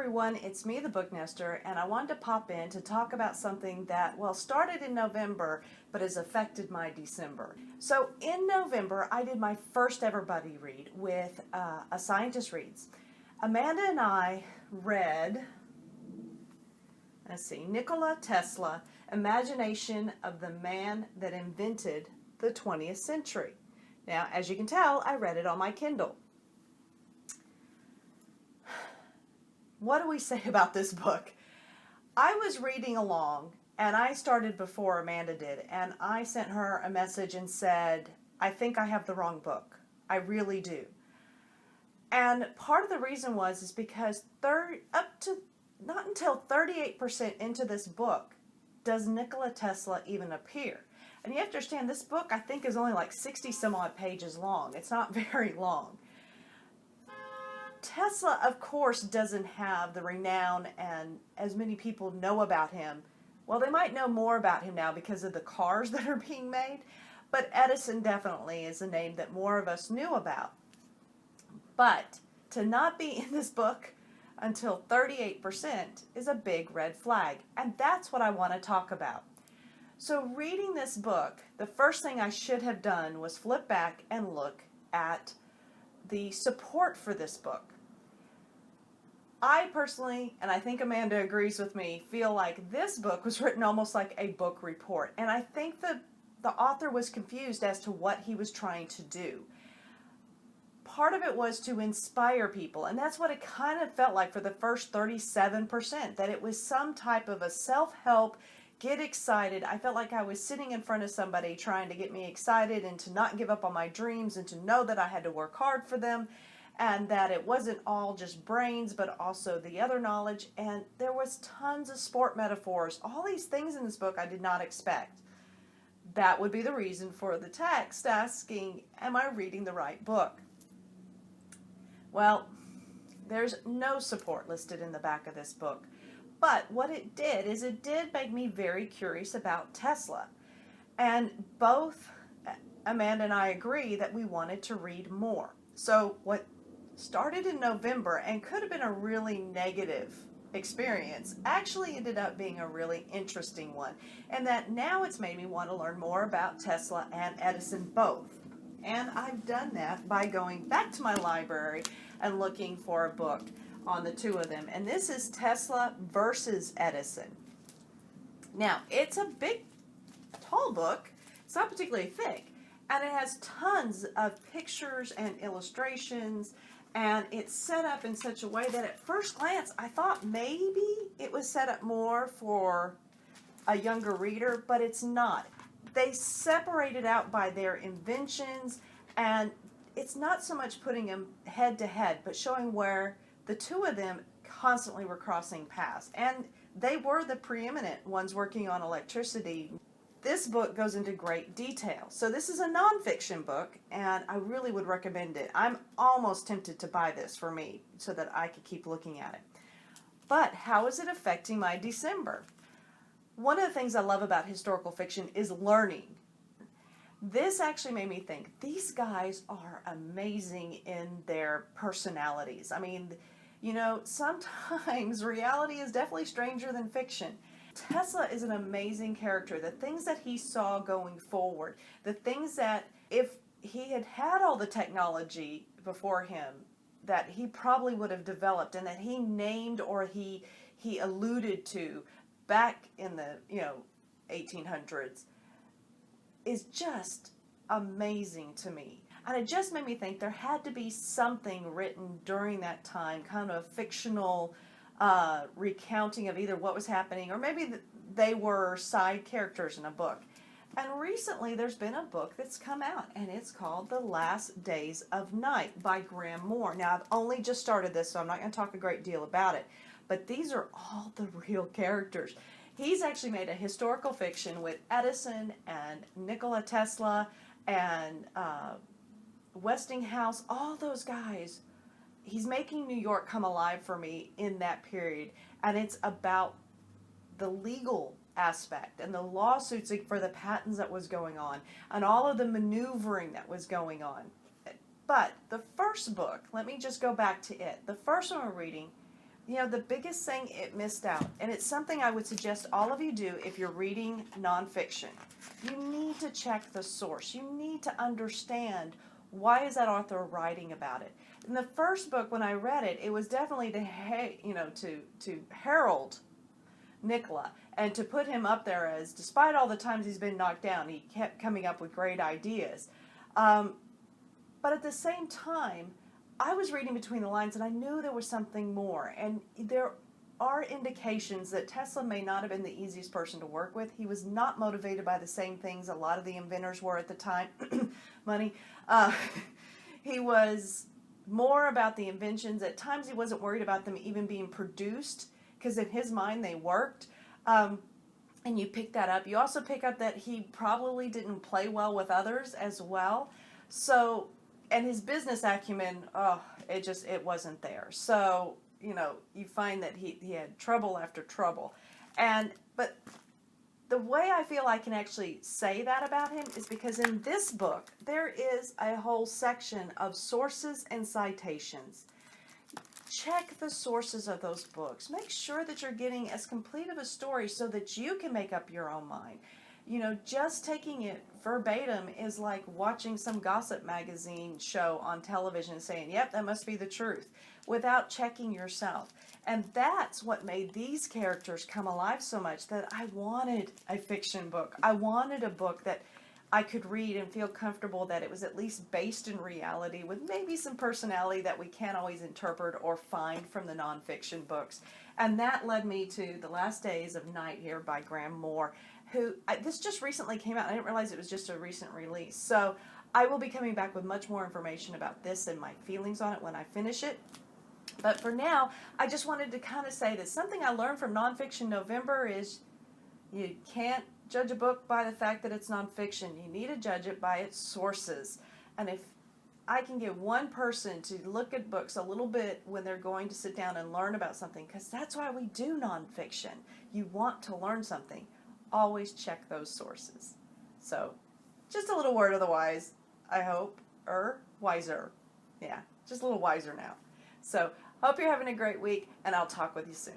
everyone, it's me, the Booknester, and I wanted to pop in to talk about something that, well, started in November, but has affected my December. So in November, I did my first ever buddy read with A Scientist Reads. Amanda and I read, Nikola Tesla, Imagination of the Man That Invented the 20th Century. Now, as you can tell, I read it on my Kindle. What do we say about this book? I was reading along, and I started before Amanda did, and I sent her a message and said, I think I have the wrong book. I really do. And part of the reason is because not until 38% into this book does Nikola Tesla even appear. And you have to understand, this book I think is only like 60 some odd pages long. It's not very long. Tesla, of course, doesn't have the renown, and as many people know about him. Well, they might know more about him now because of the cars that are being made, but Edison definitely is a name that more of us knew about. But to not be in this book until 38% is a big red flag, and that's what I want to talk about. So reading this book, the first thing I should have done was flip back and look at the support for this book. I personally, and I think Amanda agrees with me, feel like this book was written almost like a book report. And I think the author was confused as to what he was trying to do. Part of it was to inspire people, and that's what it kind of felt like for the first 37%, that it was some type of a self-help, get excited. I felt like I was sitting in front of somebody trying to get me excited and to not give up on my dreams and to know that I had to work hard for them, and that it wasn't all just brains but also the other knowledge. And there was tons of sport metaphors, all these things in this book I did not expect. That would be the reason for the text asking, am I reading the right book? Well, there's no support listed in the back of this book. But what it did is it did make me very curious about Tesla. And both Amanda and I agree that we wanted to read more. So what started in November and could have been a really negative experience actually ended up being a really interesting one. And that now it's made me want to learn more about Tesla and Edison both. And I've done that by going back to my library and looking for a book on the two of them. And this is Tesla versus Edison. Now, it's a big, tall book. It's not particularly thick. And it has tons of pictures and illustrations. And it's set up in such a way that at first glance, I thought maybe it was set up more for a younger reader, but it's not. They separate it out by their inventions, and it's not so much putting them head to head, but showing where the two of them constantly were crossing paths. And they were the preeminent ones working on electricity. This book goes into great detail. So this is a nonfiction book, and I really would recommend it. I'm almost tempted to buy this for me so that I could keep looking at it. But how is it affecting my December? One of the things I love about historical fiction is learning. This actually made me think, these guys are amazing in their personalities. I mean, you know, sometimes reality is definitely stranger than fiction. Tesla is an amazing character. The things that he saw going forward, the things that if he had had all the technology before him, that he probably would have developed and that he named or he alluded to back in the 1800s is just amazing to me. And it just made me think there had to be something written during that time, kind of fictional recounting of either what was happening or maybe they were side characters in a book. And recently there's been a book that's come out, and it's called The Last Days of Night by Mohr. Now, I've only just started this, so I'm not going to talk a great deal about it, but these are all the real characters. He's actually made a historical fiction with Edison and Nikola Tesla and Westinghouse, all those guys. He's making New York come alive for me in that period, and it's about the legal aspect and the lawsuits for the patents that was going on and all of the maneuvering that was going on. But the first book, let me just go back to it. The first one we're reading the biggest thing it missed out, and it's something I would suggest all of you do if you're reading nonfiction. You need to check the source. You need to understand, why is that author writing about it? In the first book, when I read it, it was definitely to herald Nikola and to put him up there as, despite all the times he's been knocked down, he kept coming up with great ideas. But at the same time, I was reading between the lines and I knew there was something more. And there are indications that Tesla may not have been the easiest person to work with. He was not motivated by the same things a lot of the inventors were at the time. Money. He was more about the inventions. At times he wasn't worried about them even being produced, because in his mind they worked. And you pick that up. You also pick up that he probably didn't play well with others as well. So, and his business acumen, it wasn't there. So, you find that he had trouble after trouble. But the way I feel I can actually say that about him is because in this book, there is a whole section of sources and citations. Check the sources of those books. Make sure that you're getting as complete of a story so that you can make up your own mind. Just taking it verbatim is like watching some gossip magazine show on television and saying, yep, that must be the truth, without checking yourself. And that's what made these characters come alive so much, that I wanted a fiction book. I wanted a book that I could read and feel comfortable that it was at least based in reality, with maybe some personality that we can't always interpret or find from the nonfiction books. And that led me to The Last Days of Night here by Mohr, this just recently came out. I didn't realize it was just a recent release. So I will be coming back with much more information about this and my feelings on it when I finish it. But for now, I just wanted to kind of say that something I learned from Nonfiction November is you can't judge a book by the fact that it's nonfiction. You need to judge it by its sources. And if I can get one person to look at books a little bit when they're going to sit down and learn about something, because that's why we do nonfiction. You want to learn something. Always check those sources. So, just a little word of the wise, I hope, or wiser. Yeah, just a little wiser now. So, hope you're having a great week, and I'll talk with you soon.